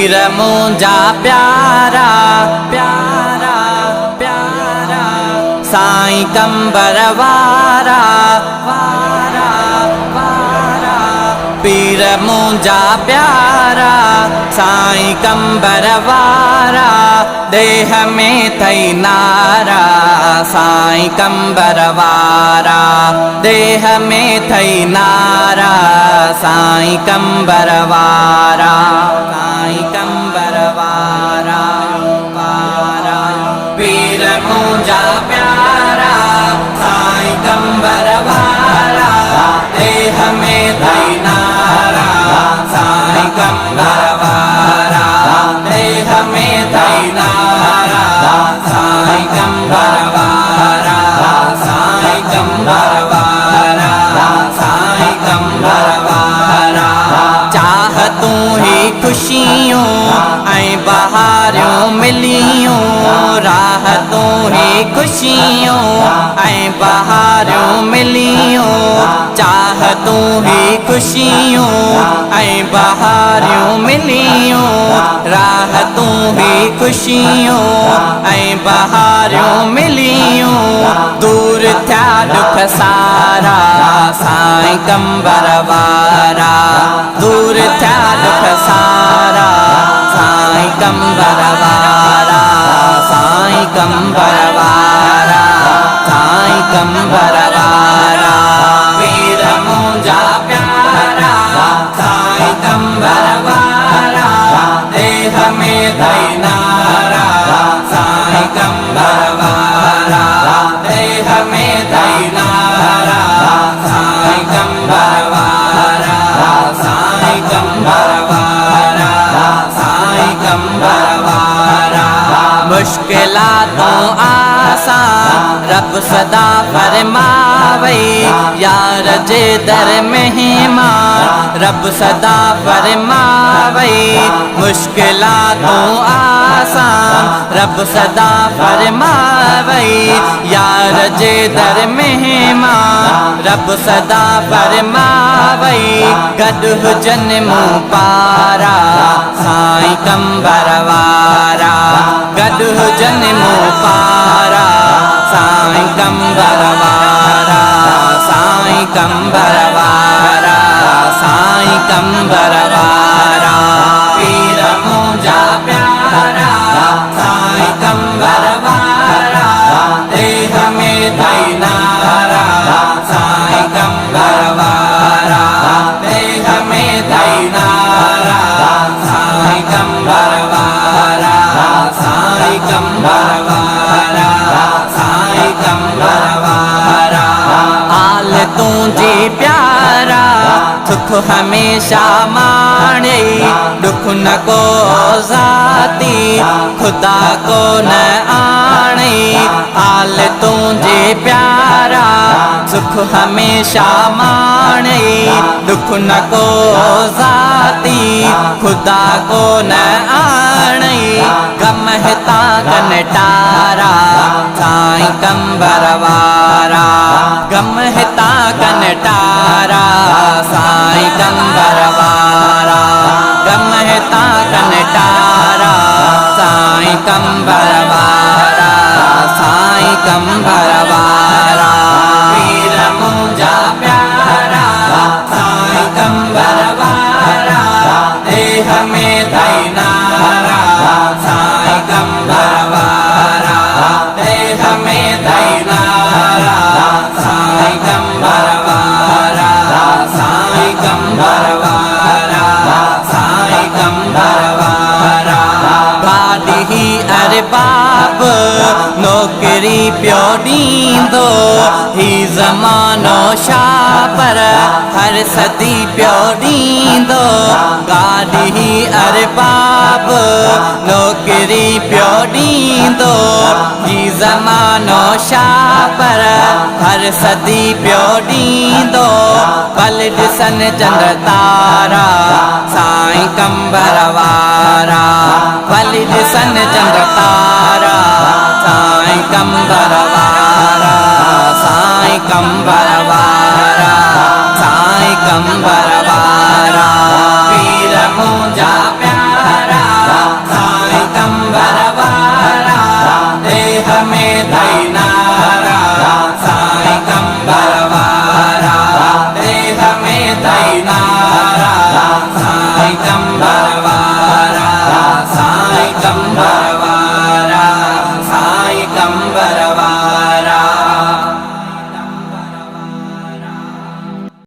पीर मुंजा प्यारा प्यारा प्यारा साईं कंबर वारा वारा वारा पीर मुंजा प्यारा साईं कंबर वारा देह में थई नारा साईं कंबर वारा देह में थई नारा साईं कंबर वारा साईं कंबर वारा वारा पीर मुंजा प्यारा साईं कंबर वारा देह में थई नारा साईं कंबर वारा देह में थई नारा साईं कंबर वारा साईं कंबर वारा साईं कंबर वारा चाह तू ही खुशियों ऐं बहारियों मिलियों राह तू ही खुशियों ऐं बहारियों मिलियों चाह तू ही खुशियों ऐं बहारियों मिलियों राह तू ही खुशियों ऐं बहारियों मिलियों दूर थिया दुख सारा साईं कंबर वारा दूर थिया दुख सारा साईं कंबर वारा साईं कंबर वारा साईं कंबर वारा पीर मुंजा प्यारा साईं कंबर वारा देह में थई नारा साईं कंबर वारा देह में थई नारा साईं कंबर वारा साईं कंबर वारा साईं कंबर वारा मुश्किलातों आसान रब सदा फरमावई यार जे दर मेहमान रब सदा फरमावई मुश्किलातों आसान रब सदा फरमावई यार जे दर मेहमान रब सदा फरमावई गॾु हुजनि मूं पारा साईं कंबर वारा गॾु हुजनि मूं पारा साईं कंबर वारा साईं कंबर वारा साईं कंबर वारा पीर मुंजा प्यारा साईं कंबर वारा देह में थई नारा साईं कंबर वारा देह में थई नारा साईं कंबर वारा साईं कंबर वारा साईं कंबर वारा आल तुंहिंजी प्यारा सुख हमेशा माणे दुख न को ज़ाती खुदा को न आणे आल तुंहिंजे प्यारा सुख हमेशा माणे दुख न को ज़ाती खुदा को न आणे गम हिता कन टारा साईं कंबर वारा गम हिता कन टारा साईं कंबर वारा गम हिता कन टारा साईं कंबर वारा साईं कंबर वारा पीर मुंजा प्यारा साईं कंबर वारा देह में थई नारा साईं कंबर वारा देह में थई नारा साईं कंबर वारा साईं कंबर वारा साईं कंबर वारा गाॾी ही अरबाब नौकरी पियो ॾींदो ही ज़मानो छा पर हर सदी पियो ॾींदो गाॾी ही अरबाब नौकरी पियो ॾींदो ही ज़मानो छा पर हर सदी पियो ॾींदो पल ॾिसनि चंड तारा साईं कंबर वारा पल ॾिसनि चंड तारा साईं कंबर वारा साईं कंबर वारा साईं कंबर वारा पीर मुंजा